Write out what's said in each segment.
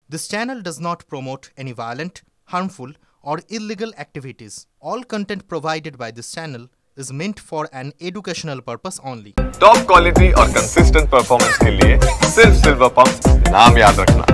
This channel does not promote any violent, harmful, or illegal activities. All content provided by this channel is meant for an educational purpose only. Top quality और consistent performance के लिए सिर्फ silver pump नाम याद रखना।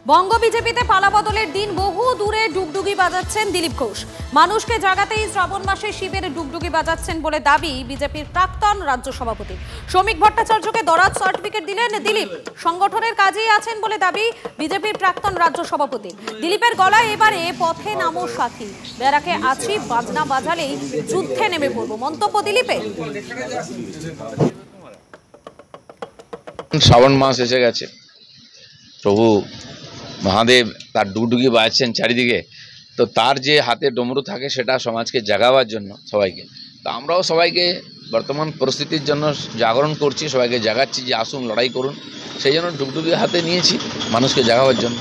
বঙ্গ বিজেপিতে পালাবদলের দিন বহু দূরে ডুগডুগি বাজাচ্ছেন দিলীপ ঘোষ। মানুষকে জাগাতেই শ্রাবণ মাসে শিবের ডুগডুগি বাজাচ্ছেন বলে দাবি বিজেপির প্রাক্তন রাজ্য সভাপতি শ্রমিক ভট্টাচার্যকে দরাজ সার্টিফিকেট দিলেন দিলীপ। সংগঠনের কাজেই আছেন বলে দাবি বিজেপির প্রাক্তন রাজ্য সভাপতি। দিলীপের গলায় এবারে পথে নামো সাথী, ব্যারাকে আছি বাজনা বাজালেই যুদ্ধে নেমে পড়ব, মন্তব্য দিলীপের। শ্রাবণ মাস এসে গেছে, প্রভু মহাদেব তার ডুগডুগি বাজাচ্ছেন চারিদিকে, তো তার যে হাতে ডমরু থাকে সেটা সমাজকে জাগাবার জন্য সবাইকে, তো আমরাও সবাইকে বর্তমান পরিস্থিতির জন্য জাগরণ করছি, সবাইকে জাগাচ্ছি যে আসুন লড়াই করুন, সেই জন্য ডুগডুগি হাতে নিয়েছি মানুষকে জাগাবার জন্য।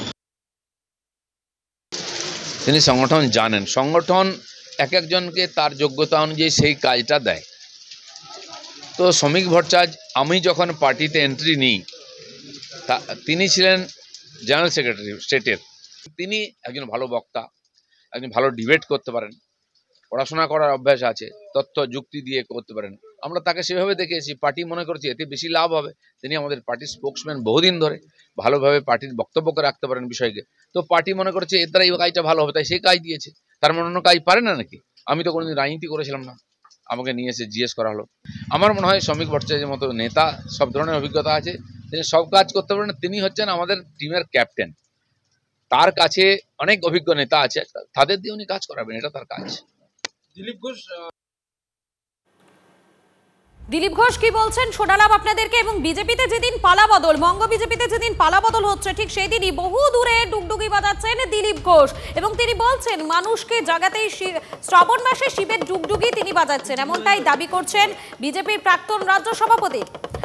তিনি সংগঠন জানেন, সংগঠন এক একজনকে তার যোগ্যতা অনুযায়ী সেই কাজটা দেয়। তো শ্রমিক ভট্টাচার্য আমি যখন পার্টিতে এন্ট্রি নিই তিনি ছিলেন জেনারেল সেক্রেটারি স্টেটের। তিনি একজন ভালো বক্তা, একজন ভালো ডিবেট করতে পারেন, পড়াশোনা করার অভ্যাস আছে, তথ্য যুক্তি দিয়ে করতে পারেন। আমরা তাকে সেভাবে দেখেছি, পার্টি মনে করছি এতে বেশি লাভ হবে। তিনি আমাদের পার্টির স্পোক্সম্যান বহুদিন ধরে, ভালোভাবে পার্টির বক্তব্যকে রাখতে পারেন বিষয়কে, তো পার্টি মনে করছে এর দ্বারা এই কাজটা ভালো হবে, তাই সেই কাজ দিয়েছে। তার মনে অন্য কাজ পারে না নাকি? আমি তো কোনোদিন রাজনীতি করেছিলাম না, আমাকে নিয়ে এসে জিজ্ঞেস করা হলো। আমার মনে হয় শ্রমিক ভট্টাচার্যের মতো নেতা, সব ধরনের অভিজ্ঞতা আছে, তিনি সব কাজ করতে পারেন। তিনি হচ্ছেন আমাদের টিমের ক্যাপ্টেন, তার কাছে অনেক অভিজ্ঞ নেতা আছে, তাদের দিয়ে উনি কাজ করাবেন, এটা তার কাজ। দিলীপ ঘোষ কি বলছেন শোনালাম আপনাদেরকে। এবং বিজেপিতে যেদিন পালাবদল, বঙ্গ বিজেপিতে যেদিন পালাবদল হচ্ছে, ঠিক সেই দিনই বহু দূরে ডুগডুগি বাজাচ্ছেন দিলীপ ঘোষ এবং তিনি বলছেন মানুষকে জাগাতেই শ্রাবণ মাসে শিবের ডুগডুগি তিনি বাজাচ্ছেন, এমনটাই দাবি করছেন বিজেপির প্রাক্তন রাজ্য সভাপতি।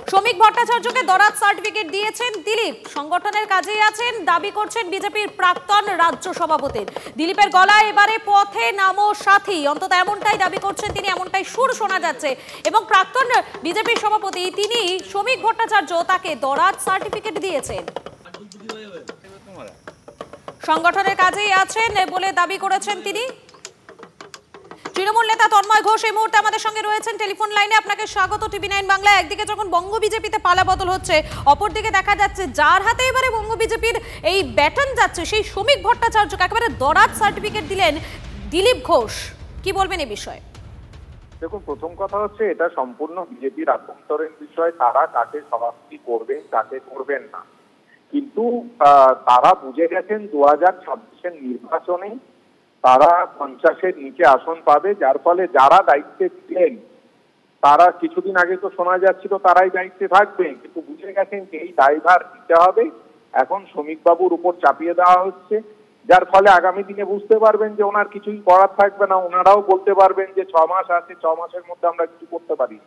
শ্রমিক ভট্টাচার্যকে দরাজ সার্টিফিকেট দিয়েছেন দিলীপ, সংগঠনের কাজেই আছেন দাবি করছেন বিজেপির প্রাক্তন রাজ্য সভাপতি। দিলীপের গলায় এবারে পথে নামো সাথী, অন্তত এমনটাই দাবি করছেন তিনি, এমনটাই সুর শোনা যাচ্ছে। এবং প্রাক্তন বিজেপির সভাপতি তিনি শ্রমিক ভট্টাচার্য তাকে দরাজ সার্টিফিকেট দিয়েছেন, সংগঠনের কাজেই আছেন বলে দাবি করেছেন তিনি। তৃণমূল নেতা তন্ময় ঘোষ এই মুহূর্তে আমাদের সঙ্গে রয়েছেন টেলিফোন লাইনে। আপনাকে স্বাগত টিভি 9 বাংলা। একদিকে যখন বঙ্গ বিজেপিতে পালাবদল হচ্ছে, অপরদিকে দেখা যাচ্ছে যার হাতে এবারে বঙ্গ বিজেপির এই ব্যাটন যাচ্ছে সেই শ্রমিক ভট্টাচার্যকে একেবারে দরাজ সার্টিফিকেট দিলেন দিলীপ ঘোষ, কি বলবেন এই বিষয়ে? দেখুন, প্রথম কথা হচ্ছে এটা সম্পূর্ণ বিজেপির আভ্যন্তরীণ বিষয়, তারা কাকে সভাপতি করবেন কাকে করবেন না, কিন্তু তারা বুঝে গেছেন 2026-এর নির্বাচনে তারা 50-এর নিচে আসন পাবে, যার ফলে যারা দায়িত্বে ছিলেন তারা কিছুদিন আগে তো শোনা যাচ্ছিল তারাই দায়িত্বে থাকবে, কিন্তু বুঝে গেছেন যে এই দায়ভার দিতে হবে এখন শ্রমিকবাবুর উপর চাপিয়ে দেওয়া হচ্ছে, যার ফলে আগামী দিনে বুঝতে পারবেন যে ওনার কিছুই করার থাকবে না। ওনারাও বলতে পারবেন যে 6 মাস আছে, 6 মাসের মধ্যে আমরা কিছু করতে পারি।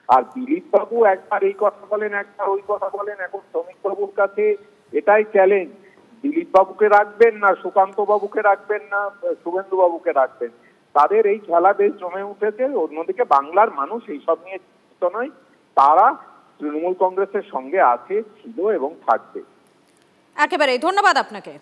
আর দিলীপ বাবু একবার এই কথা বলেন, একবার ওই কথা বলেন, এখন শ্রমিক বাবুর কাছে এটাই চ্যালেঞ্জ, দিলীপ বাবুকে রাখবেন না সুকান্ত বাবুকে রাখবেন না শুভেন্দু বাবুকে রাখবেন। তাদের এই খেলা বেশ জমে উঠেছে। অন্যদিকে বাংলার মানুষ এইসব নিয়ে চিন্তিত নয়, তারা তৃণমূল কংগ্রেসের সঙ্গে আছে, ছিল এবং থাকবে। একেবারে ধন্যবাদ আপনাকে।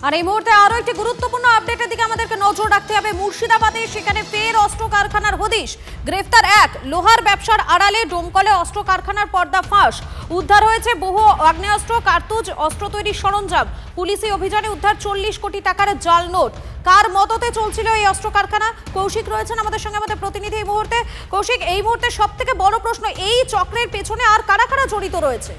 আর এই মুহূর্তে আরো একটি গুরুত্বপূর্ণ আপডেটের দিকে আমাদেরকে নজর রাখতে হবে। মুর্শিদাবাদে সেখানে ফের অস্ত্র কারখানার হদিশ, গ্রেফতার এক লোহার ব্যবসার আড়ালে ডোমকলে অস্ত্র কারখানার পর্দা ফাঁস, উদ্ধার হয়েছে বহু আগ্নেয়াস্ত্র, কার্তুজ, অস্ত্র তৈরির সরঞ্জাম। পুলিশি অভিযানে উদ্ধার 40 কোটি টাকার জাল নোট। কার মদতে চলছিল এই অস্ত্র কারখানা? কৌশিক রয়েছেন আমাদের সঙ্গে, আমাদের প্রতিনিধি এই মুহূর্তে। কৌশিক, এই মুহূর্তে সব থেকে বড় প্রশ্ন, এই চক্রের পেছনে আর কারা কারা জড়িত রয়েছে?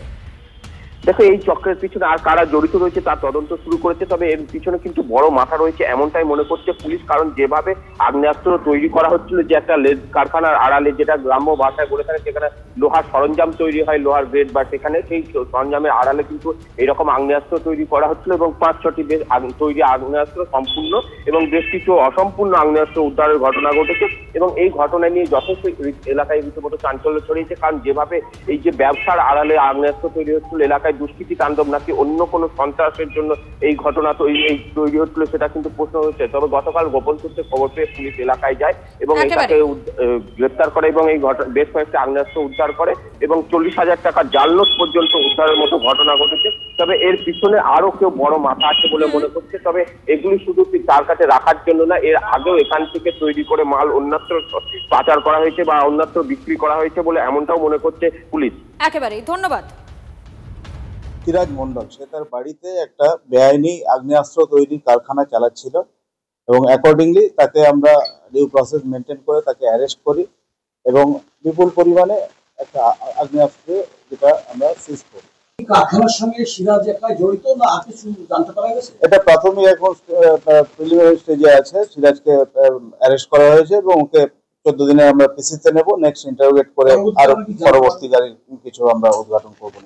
দেখো, এই চক্রের পিছনে আর কারা জড়িত রয়েছে তার তদন্ত শুরু করেছে, তবে এর পিছনে কিন্তু বড় মাথা রয়েছে এমনটাই মনে করছে পুলিশ। কারণ যেভাবে আগ্নেয়াস্ত্র তৈরি করা হচ্ছিল, যে একটা কারখানার আড়ালে, যেটা গ্রাম্য ভাষায় বলে থাকে যেখানে লোহার সরঞ্জাম তৈরি হয়, লোহার গ্রেড, বা সেখানে সেই সরঞ্জামের আড়ালে কিন্তু এরকম আগ্নেয়াস্ত্র তৈরি করা হচ্ছিল এবং 5-6টি তৈরি আগ্নেয়াস্ত্র সম্পূর্ণ এবং বেশ কিছু অসম্পূর্ণ আগ্নেয়াস্ত্র উদ্ধারের ঘটনা ঘটেছে। এবং এই ঘটনা নিয়ে যথেষ্ট এলাকায় রীতিমতো চাঞ্চল্য ছড়িয়েছে, কারণ যেভাবে এই যে ব্যবসার আড়ালে আগ্নেয়াস্ত্র তৈরি হচ্ছিল, এলাকায় এলাকায় দুষ্কৃতি তাণ্ডব নাকি অন্য কোনো সন্ত্রাসের জন্য এই ঘটনা তৈরি হচ্ছিল সেটা কিন্তু প্রশ্ন হচ্ছে। তবে গতকাল গোপন সূত্রে খবর পেয়ে পুলিশ এলাকায় যায় এবং এটাকে গ্রেপ্তার করে এবং এই বেশ কয়েকটা আগ্নেয়াস্ত্র উদ্ধার করে এবং 40,000 টাকার জাল নোট পর্যন্ত উদ্ধারের মতো ঘটনা ঘটেছে। তবে এর পিছনে আরো কেউ বড় মাথা আছে বলে মনে করছে। তবে এগুলি শুধু তার কাছে রাখার জন্য না, এর আগেও এখান থেকে তৈরি করে মাল অন্যত্র পাচার করা হয়েছে বা অন্যত্র বিক্রি করা হয়েছে বলে এমনটাও মনে করছে পুলিশ। একেবারেই ধন্যবাদ। সিরাজ মন্ডল সে তার বাড়িতে একটা বেআইনি আগ্নেয়াস্ত্র তৈরির কারখানা চালাচ্ছিল এবং অ্যাকর্ডিংলি তাকে আমরা ডিউ প্রসেস মেনটেন করে তাকে অ্যারেস্ট করি এবং বিপুল পরিমাণে একটা আগ্নেয়াস্ত্র যেটা আমরা সিজ করি। কারখানার সঙ্গে সিরাজ একা জড়িত না আর কিছু জানতে পারা গেছে? এটা প্রাথমিক এখন প্রিলিমিনারি স্টেজে আছে। সিরাজকে অ্যারেস্ট করা হয়েছে এবং ওকে 14 দিনে আমরা পিসিতে নেব। নেক্সট ইন্টারোগেট করে আরো পরবর্তীকালে কিছু আমরা উদ্ঘাটন করবো।